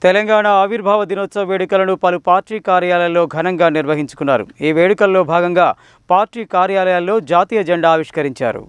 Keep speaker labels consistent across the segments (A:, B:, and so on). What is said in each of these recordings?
A: తెలంగాణ ఆవిర్భావ దినోత్సవ వేడుకలను పలు పార్టీ కార్యాలయాల్లో ఘనంగా నిర్వహించుకున్నారు. ఈ వేడుకల్లో భాగంగా పార్టీ కార్యాలయాల్లో జాతీయ జెండా ఆవిష్కరించారు.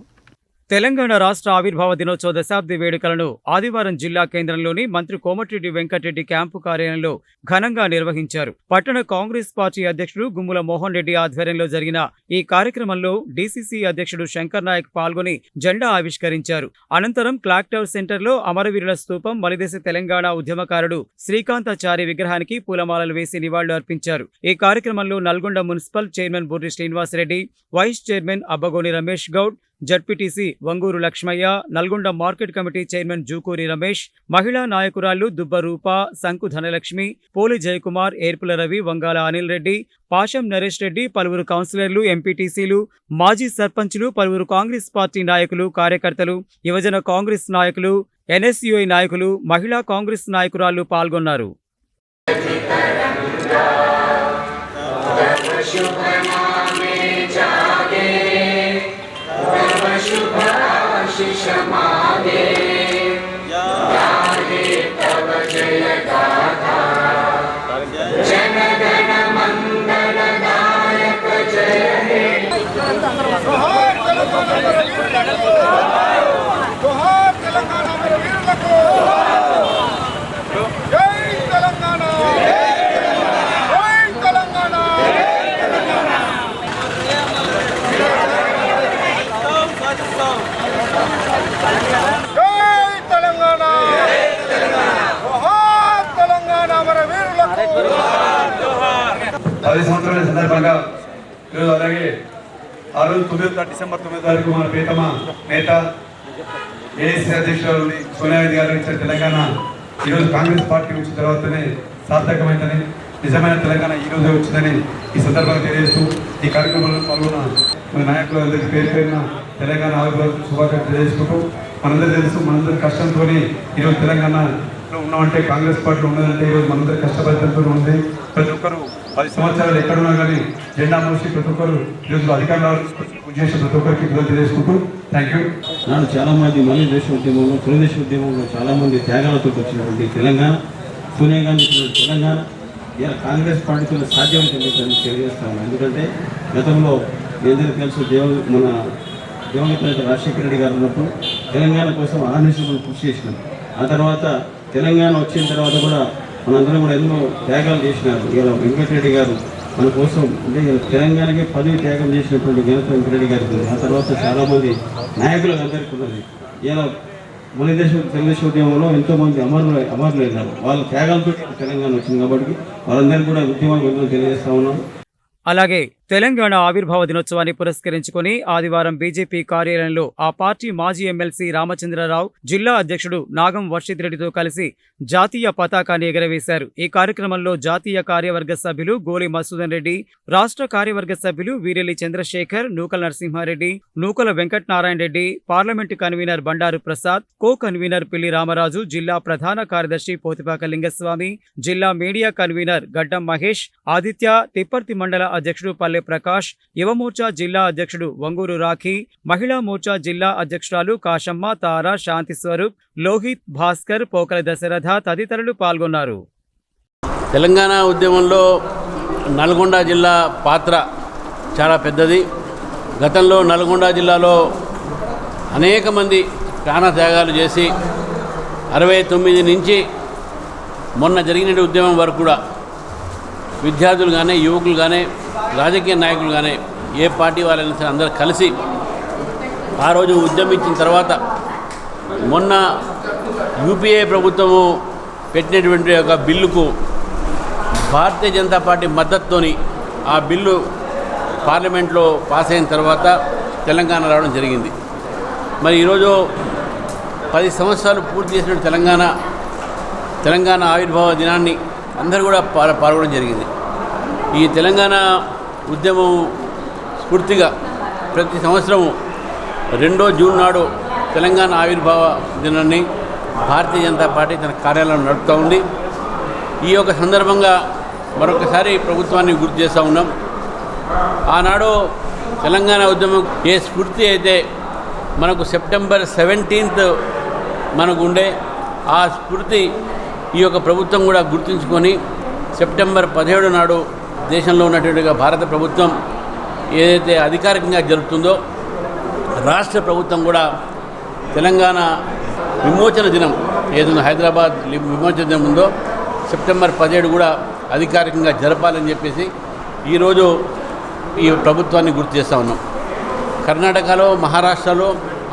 A: తెలంగాణ రాష్ట్ర ఆవిర్భావ దినోత్సవ దశాబ్ది వేడుకలను ఆదివారం జిల్లా కేంద్రంలోని మంత్రి కోమటిరెడ్డి వెంకటరెడ్డి క్యాంపు కార్యాలయంలో ఘనంగా నిర్వహించారు. పట్టణ కాంగ్రెస్ పార్టీ అధ్యక్షుడు గుమ్ముల మోహన్ రెడ్డి ఆధ్వర్యంలో జరిగిన ఈ కార్యక్రమంలో డీసీసీ అధ్యక్షుడు శంకర్ నాయక్ పాల్గొని జెండా ఆవిష్కరించారు. అనంతరం క్లాక్ టవర్ సెంటర్లో అమరవీరుల స్తూపం, మలిదేశ తెలంగాణ ఉద్యమకారుడు శ్రీకాంతాచారి విగ్రహానికి పూలమాలలు వేసి నివాళులు అర్పించారు. ఈ కార్యక్రమంలో Nalgonda municipal chairman Burri Srinivasareddy, vice chairman Abbagoni Ramesh Goud, ZPTC Vangur Lakshmaiah, Nalgonda market committee chairman Jookuri Ramesh, మహిళా నాయకురాళ్లు దుబ్బ రూప, సంకు ధనలక్ష్మి, పోలి జయకుమార్, ఏర్పుల రవి, వంగాల అనిల్ రెడ్డి, పాషం నరేష్ రెడ్డి, పలువురు కౌన్సిలర్లు, ఎంపీటీసీలు, మాజీ సర్పంచులు, పలువురు కాంగ్రెస్ పార్టీ నాయకులు, కార్యకర్తలు, యువజన కాంగ్రెస్ నాయకులు, ఎన్ఎస్యుఐ నాయకులు, మహిళా కాంగ్రెస్ నాయకురాళ్లు పాల్గొన్నారు.
B: సంవత్సరాల సందర్భంగా ఈరోజు అలాగే ఆ రోజు డిసెంబర్ 9 తారీఖు మన ప్రీతమ నేత ఏఐసీ అధ్యక్షురాలు సోనియా గాంధీ గారు ఇచ్చిన తెలంగాణ ఈరోజు కాంగ్రెస్ పార్టీ వచ్చిన తర్వాతనే సార్థకమైందని, నిజమైన తెలంగాణ ఈ రోజే వచ్చిందని ఈ సందర్భంగా తెలియజేస్తూ ఈ కార్యక్రమంలో పాల్గొన్న మన నాయకులందరికీ పేరు పేరున తెలంగాణ ఆవిర్భావ శుభాకాంక్షలు తెలియజేసుకుంటూ, మనందరూ తెలుసు మనందరి కష్టంతో ఈరోజు తెలంగాణలో ఉన్నామంటే, కాంగ్రెస్ పార్టీలో ఉన్నదంటే ఈరోజు మనందరి కష్టపడితో ఉంది. ప్రతి ఒక్కరు 10 సంవత్సరాలు ఎక్కడున్నా కానీ జెండా మోసి ప్రతి ఒక్కరు ఈరోజు అధికారంలో చేసిన ప్రతి ఒక్కరికి తెలియజేసుకుంటూ థ్యాంక్ యూ.
C: నాడు చాలామంది మళ్ళీ దేశ ఉద్యమంలో, తెలుగుదేశం ఉద్యమంలో చాలామంది త్యాగాలతో వచ్చినటువంటి తెలంగాణ, సోనియా గాంధీ తెలంగాణ ఇలా కాంగ్రెస్ పార్టీతో సాధ్యమైతే తెలియజేస్తాము. ఎందుకంటే గతంలో ఏదైనా తెలుసు మన దివంగత రాజశేఖర రెడ్డి గారు ఉన్నప్పుడు తెలంగాణ కోసం ఆహ్నిశలు కృషి చేసినాం. ఆ తర్వాత తెలంగాణ వచ్చిన తర్వాత కూడా మనందరం కూడా ఎన్నో త్యాగాలు చేసినారు. ఇలా వెంకటరెడ్డి గారు మన కోసం అంటే తెలంగాణకి పదవి త్యాగం చేసినటువంటి ఘనత వెంకటరెడ్డి గారికి. ఆ తర్వాత చాలామంది నాయకులకు అందరికీ ఉన్నది. ఇలా మన తెలుగుదేశం ఉద్యమంలో ఎంతోమంది అమరులైనారు. వాళ్ళ త్యాగాలతో తెలంగాణ వచ్చింది కాబట్టి వాళ్ళందరికీ కూడా ఉద్యమాలు తెలియజేస్తా ఉన్నాం.
A: అలాగే తెలంగాణ ఆవిర్భావ దినోత్సవాన్ని పురస్కరించుకుని ఆదివారం బీజేపీ కార్యాలయంలో ఆ పార్టీ మాజీ ఎమ్మెల్సీ రామచంద్రరావు, జిల్లా అధ్యక్షుడు నాగం వర్షిత్ రెడ్డితో కలిసి జాతీయ పతాకాన్ని ఎగరవేశారు. ఈ కార్యక్రమంలో జాతీయ కార్యవర్గ సభ్యులు గోలి మసూదన్ రెడ్డి, రాష్ట్ర కార్యవర్గ సభ్యులు Veerelli Chandrasekhar, Nukala Narasimhareddy, Nukala Venkatanarayana Reddy, parliament convener Bandaru Prasad, co convener Pilli Ramaraju, జిల్లా ప్రధాన కార్యదర్శి పోతిపాక లింగస్వామి, జిల్లా మీడియా కన్వీనర్ గడ్డం మహేష్, ఆదిత్య, తిప్పర్తి మండల అధ్యక్షుడు పల్లె ప్రకాష్, యువమోర్చా జిల్లా అధ్యక్షుడు వంగూరు రాఖీ, మహిళా మోర్చా జిల్లా అధ్యక్షురాలు కాశమ్మ, తార, శాంతి స్వరూప్, లోహిత్, భాస్కర్, పోకల దశరథ తదితరులు పాల్గొన్నారు.
D: తెలంగాణ ఉద్యమంలో నల్గొండ జిల్లా పాత్ర చాలా పెద్దది. గతంలో నల్గొండ జిల్లాలో అనేక మంది ప్రాణత్యాగాలు చేసి 69 నుంచి మొన్న జరిగిన ఉద్యమం వరకు కూడా విద్యార్థులు కానీ, యువకులు కానీ, రాజకీయ నాయకులు కానీ, ఏ పార్టీ వాళ్ళైనా సరే అందరూ కలిసి ఆ రోజు ఉద్యమించిన తర్వాత మొన్న యూపీఏ ప్రభుత్వము పెట్టినటువంటి ఒక బిల్లుకు భారతీయ జనతా పార్టీ మద్దతుతోని ఆ బిల్లు పార్లమెంట్లో పాస్ అయిన తర్వాత తెలంగాణ రావడం జరిగింది. మరి ఈరోజు 10 సంవత్సరాలు పూర్తి చేసిన తెలంగాణ ఆవిర్భావ దినాన్ని అందరూ కూడా పాల్గొనడం జరిగింది. ఈ తెలంగాణ ఉద్యమం స్ఫూర్తిగా ప్రతి సంవత్సరము 2వ జూన్ నాడు తెలంగాణ ఆవిర్భావ దినాన్ని భారతీయ జనతా పార్టీ తన కార్యాలయం నడుపుతూ ఉంది. ఈ యొక్క సందర్భంగా మరొకసారి ప్రభుత్వాన్ని గుర్తు చేస్తూ ఉన్నాం. ఆనాడు తెలంగాణ ఉద్యమం ఏ స్ఫూర్తి అయితే మనకు సెప్టెంబర్ 17th మనకు ఉండే, ఆ స్ఫూర్తి ఈ యొక్క ప్రభుత్వం కూడా గుర్తుంచుకొని సెప్టెంబర్ 17 నాడు దేశంలో ఉన్నటువంటిగా భారత ప్రభుత్వం ఏదైతే అధికారికంగా జరుపుతుందో రాష్ట్ర ప్రభుత్వం కూడా తెలంగాణ విమోచన దినం ఏదైనా హైదరాబాద్ విమోచన దినం ఉందో సెప్టెంబర్ 17 కూడా అధికారికంగా జరపాలని చెప్పేసి ఈరోజు ఈ ప్రభుత్వాన్ని గుర్తు చేస్తూ ఉన్నాం. కర్ణాటకలో, మహారాష్ట్రలో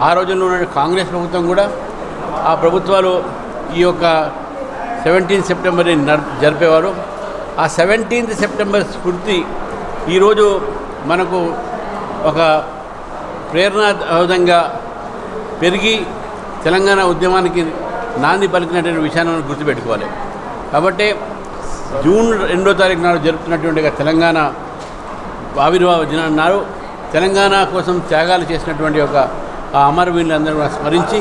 D: ఆ రోజుల్లో ఉన్న కాంగ్రెస్ ప్రభుత్వం కూడా ఆ ప్రభుత్వాలు ఈ యొక్క 17 సెప్టెంబర్ని జరిపేవారు. ఆ 17 సెప్టెంబర్ స్ఫూర్తి ఈరోజు మనకు ఒక ప్రేరణాదాయకంగా పెరిగి తెలంగాణ ఉద్యమానికి నాంది పలికినటువంటి విషయాన్ని మనం గుర్తుపెట్టుకోవాలి. కాబట్టి జూన్ 2వ తారీఖు నాడు జరుపుతున్నటువంటి తెలంగాణ ఆవిర్భావ దినం నాడు తెలంగాణ కోసం త్యాగాలు చేసినటువంటి ఒక ఆ అమరవీరులందరూ కూడా స్మరించి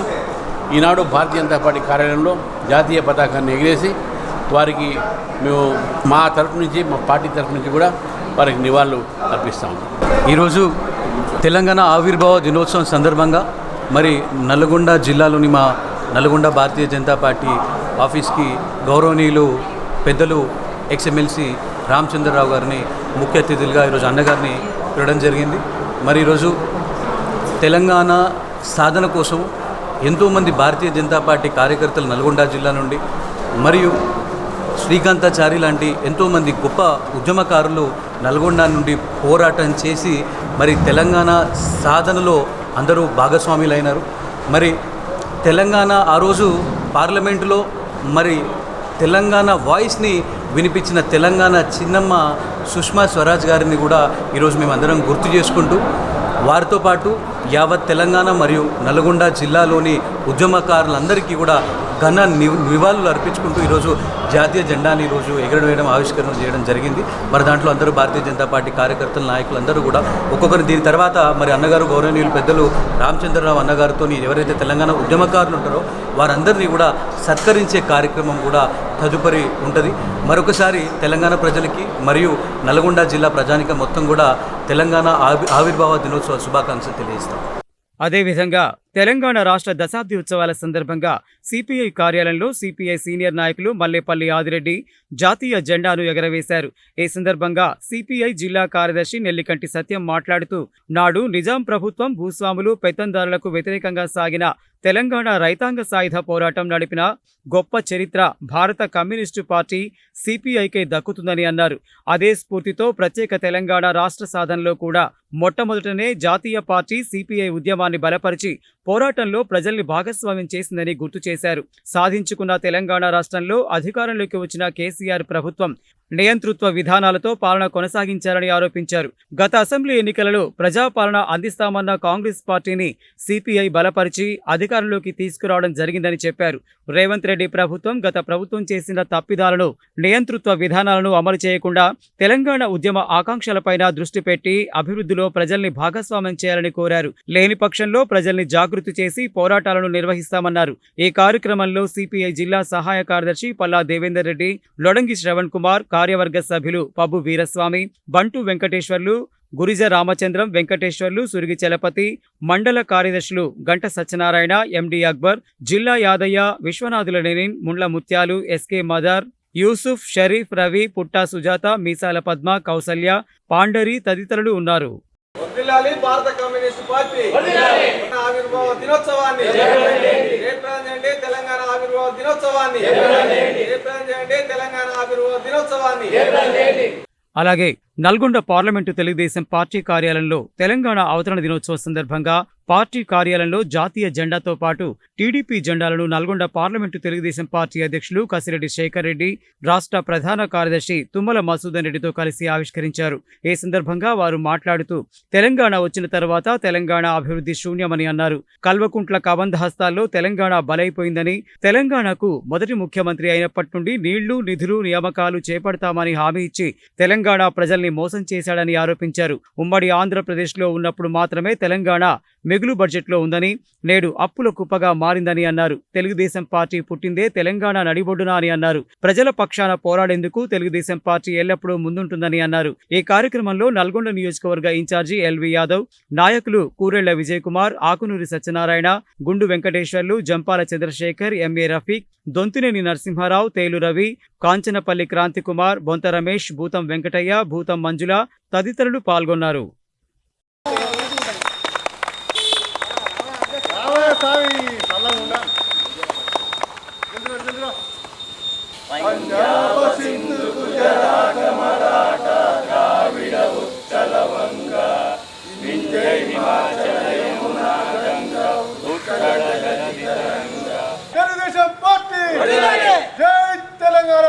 D: ఈనాడు భారతీయ జనతా పార్టీ కార్యాలయంలో జాతీయ పతాకాన్ని ఎగిరేసి వారికి మేము మా తరఫు నుంచి, మా పార్టీ తరఫు నుంచి కూడా వారికి నివాళులు అర్పిస్తాము.
E: ఈరోజు తెలంగాణ ఆవిర్భావ దినోత్సవం సందర్భంగా మరి నల్గొండ జిల్లాలోని మా నల్గొండ భారతీయ జనతా పార్టీ ఆఫీస్కి గౌరవనీయులు పెద్దలు ఎక్స్ఎమ్మెల్సీ రామచంద్రరావు గారిని ముఖ్య అతిథులుగా ఈరోజు అన్నగారిని పిలవడం జరిగింది. మరి ఈరోజు తెలంగాణ సాధన కోసం ఎంతోమంది భారతీయ జనతా పార్టీ కార్యకర్తలు నల్గొండ జిల్లా నుండి మరియు శ్రీకాంతాచారి లాంటి ఎంతోమంది గొప్ప ఉద్యమకారులు నల్గొండ నుండి పోరాటం చేసి మరి తెలంగాణ సాధనలో అందరూ భాగస్వాములైనారు. మరి తెలంగాణ ఆ రోజు పార్లమెంటులో మరి తెలంగాణ వాయిస్ని వినిపించిన తెలంగాణ చిన్నమ్మ సుష్మా స్వరాజ్ గారిని కూడా ఈరోజు మేమందరం గుర్తు చేసుకుంటూ వారితో పాటు యావత్ తెలంగాణ మరియు నల్గొండ జిల్లాలోని ఉద్యమకారులందరికీ కూడా ఘన నివాళులు అర్పించుకుంటూ ఈరోజు జాతీయ జెండాని ఈరోజు ఎగరవేయడం, ఆవిష్కరణ చేయడం జరిగింది. మరి దాంట్లో అందరూ భారతీయ జనతా పార్టీ కార్యకర్తల నాయకులు అందరూ కూడా ఒక్కొక్కరు దీని తర్వాత మరి అన్నగారు గౌరవనీయులు పెద్దలు రామచంద్రరావు అన్నగారితో ఎవరైతే తెలంగాణ ఉద్యమకారులు ఉంటారో వారందరినీ కూడా సత్కరించే కార్యక్రమం కూడా తదుపరి ఉంటుంది. మరొకసారి తెలంగాణ ప్రజలకి మరియు నల్గొండ జిల్లా ప్రజానికం మొత్తం కూడా తెలంగాణ ఆవిర్భావ దినోత్సవ శుభాకాంక్షలు తెలియజేస్తాం.
A: అదేవిధంగా తెలంగాణ రాష్ట్ర దశాబ్ది ఉత్సవాల సందర్భంగా సిపిఐ కార్యాలయంలో సిపిఐ సీనియర్ నాయకులు మల్లేపల్లి ఆదిరెడ్డి జాతీయ జెండాను ఎగరవేశారు. ఈ సందర్భంగా సిపిఐ జిల్లా కార్యదర్శి నెల్లికంటి సత్యం మాట్లాడుతూ నాడు నిజాం ప్రభుత్వం భూస్వాములు, పెత్తందారులకు వ్యతిరేకంగా సాగిన తెలంగాణ రైతాంగ సాయుధ పోరాటం నడిపిన గొప్ప చరిత్ర భారత కమ్యూనిస్టు పార్టీ సిపిఐకే దక్కుతుందని అన్నారు. అదే స్ఫూర్తితో ప్రత్యేక తెలంగాణ రాష్ట్ర సాధనలో కూడా మొట్టమొదటనే జాతీయ పార్టీ సిపిఐ ఉద్యమాన్ని బలపరిచి పోరాటంలో ప్రజల్ని భాగస్వామ్యం చేసిందని గుర్తు చేశారు. సాధించుకున్న తెలంగాణ రాష్ట్రంలో అధికారంలోకి వచ్చిన కేసీఆర్ ప్రభుత్వం నియంతృత్వ విధానాలతో పాలన కొనసాగించారని ఆరోపించారు. గత అసెంబ్లీ ఎన్నికలలో ప్రజాపాలన అందిస్తామన్న కాంగ్రెస్ పార్టీని సిపిఐ బలపరిచి అధికారంలోకి తీసుకురావడం జరిగిందని చెప్పారు. రేవంత్ రెడ్డి ప్రభుత్వం గత ప్రభుత్వం చేసిన తప్పిదాలను, నియంతృత్వ విధానాలను అమలు చేయకుండా తెలంగాణ ఉద్యమ ఆకాంక్షలపైన దృష్టి పెట్టి అభివృద్ధిలో ప్రజల్ని భాగస్వామ్యం చేయాలని కోరారు. లేని పక్షంలో ప్రజల్ని జాగృతి చేసి పోరాటాలను నిర్వహిస్తామన్నారు. ఈ కార్యక్రమంలో సిపిఐ జిల్లా సహాయ కార్యదర్శి పల్లా దేవేందర్ రెడ్డి, లొడంగి శ్రవణ్ కుమార్, కార్యవర్గ సభ్యులు పబ్బు వీరస్వామి, బంటు వెంకటేశ్వర్లు, గురిజ రామచంద్రం, వెంకటేశ్వర్లు, సురిగి చలపతి, మండల కార్యదర్శులు గంట సత్యనారాయణ, ఎండి అక్బర్, జిల్లా యాదయ్య, విశ్వనాథుల లెనిన్, ముండ్ల ముత్యాలు, ఎస్కే మదార్, యూసుఫ్, షరీఫ్, రవి, పుట్టా సుజాత, మీసాల పద్మ, కౌసల్య, పాండరి తదితరులు ఉన్నారు.
F: భారత కమ్యూనిస్ట్ పార్టీ ఆవిర్భావ దినోత్సవాన్ని తెలంగాణ ఆవిర్భావ దినోత్సవాన్ని తెలంగాణ ఆవిర్భావ దినోత్సవాన్ని.
A: అలాగే నల్గొండ పార్లమెంటు తెలుగుదేశం పార్టీ కార్యాలయంలో తెలంగాణ అవతరణ దినోత్సవం సందర్భంగా పార్టీ కార్యాలయంలో జాతీయ జెండాతో పాటు టీడీపీ జెండాలను నల్గొండ పార్లమెంటు తెలుగుదేశం పార్టీ అధ్యక్షులు కసిరెడ్డి శేఖర్ రెడ్డి, రాష్ట్ర ప్రధాన కార్యదర్శి తుమ్మల మసూదన్ రెడ్డితో కలిసి ఆవిష్కరించారు. ఈ సందర్భంగా వారు మాట్లాడుతూ తెలంగాణ వచ్చిన తర్వాత తెలంగాణ అభివృద్ధి శూన్యమని అన్నారు. కల్వకుంట్ల కబంధ హస్తాల్లో తెలంగాణ బలైపోయిందని, తెలంగాణకు మొదటి ముఖ్యమంత్రి అయినప్పటి నుండి నీళ్లు, నిధులు, నియామకాలు చేపడతామని హామీ ఇచ్చి తెలంగాణ ప్రజల్ని ప్రజల్ని మోసం చేశాడని ఆరోపించారు. ఉమ్మడి ఆంధ్రప్రదేశ్లో ఉన్నప్పుడు మాత్రమే తెలంగాణ మిగులు బడ్జెట్లో ఉందని, నేడు అప్పుల కుప్పగా మారిందని అన్నారు. తెలుగుదేశం పార్టీ పుట్టిందే తెలంగాణ నడిబొడ్డున అని అన్నారు. ప్రజల పక్షాన పోరాడేందుకు తెలుగుదేశం పార్టీ ఎల్లప్పుడూ ముందుంటుందని అన్నారు. ఈ కార్యక్రమంలో నల్గొండ నియోజకవర్గ ఇన్ఛార్జి ఎల్వి యాదవ్, నాయకులు కూరెళ్ల విజయ్ కుమార్, ఆకునూరి సత్యనారాయణ, గుండు వెంకటేశ్వర్లు, జంపాల చంద్రశేఖర్, ఎంఏ రఫీక్, దొంతినేని నరసింహారావు, తేలు రవి, కాంచనపల్లి క్రాంతికుమార్, బొంత రమేష్, భూతం వెంకటయ్య, భూతం మంజుల తదితరులు పాల్గొన్నారు.
F: తెలుగుదేశం పార్టీ జై తెలంగాణ.